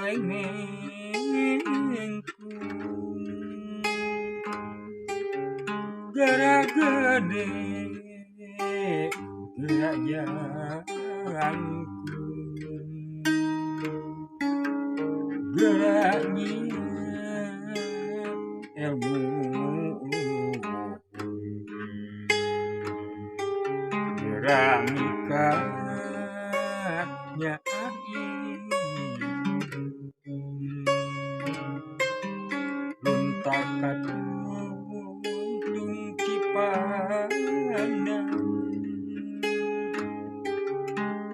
neleng-nelengku gerak gede gerak jalanku geraknya ilmu gerak nikahnya luntakan untung cipandang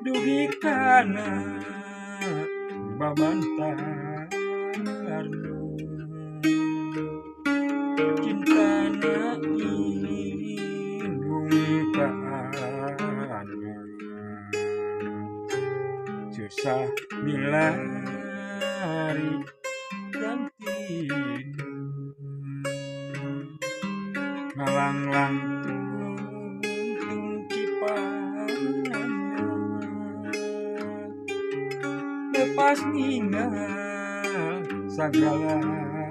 dugi kana babantarno cintana indung kana susah milari ganti ngalang lantung cipandang lepas ninggal sagalana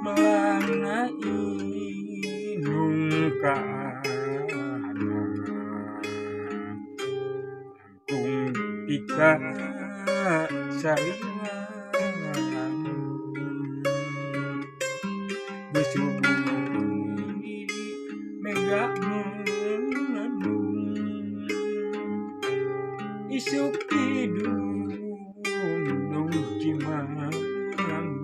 melana indung kana langkung tika sariwan besubuhi mega mengandung isuk hidung nung cimandung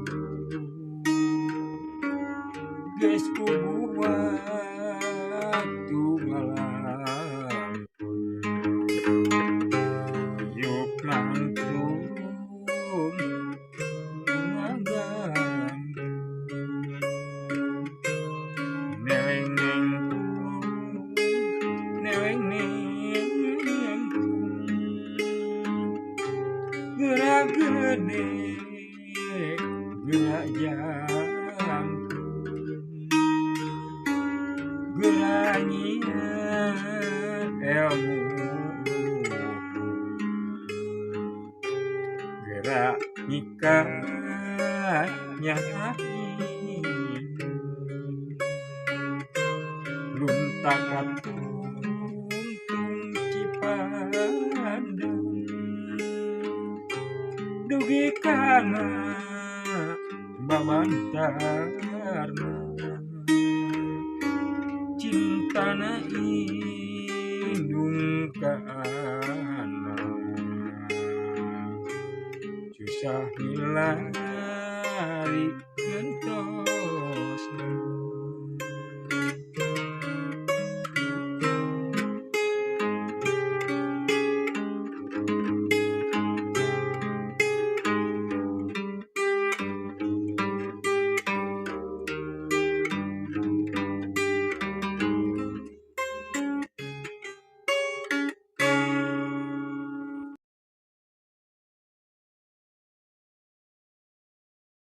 geus kubuat malam yuk nangtung ngagan neleng-nelengku gerak gede gerak jalanku geraknya ilmu gerak nikahnya luntakan untung cipandang dugi kana babantarna cintana indung kana susah milari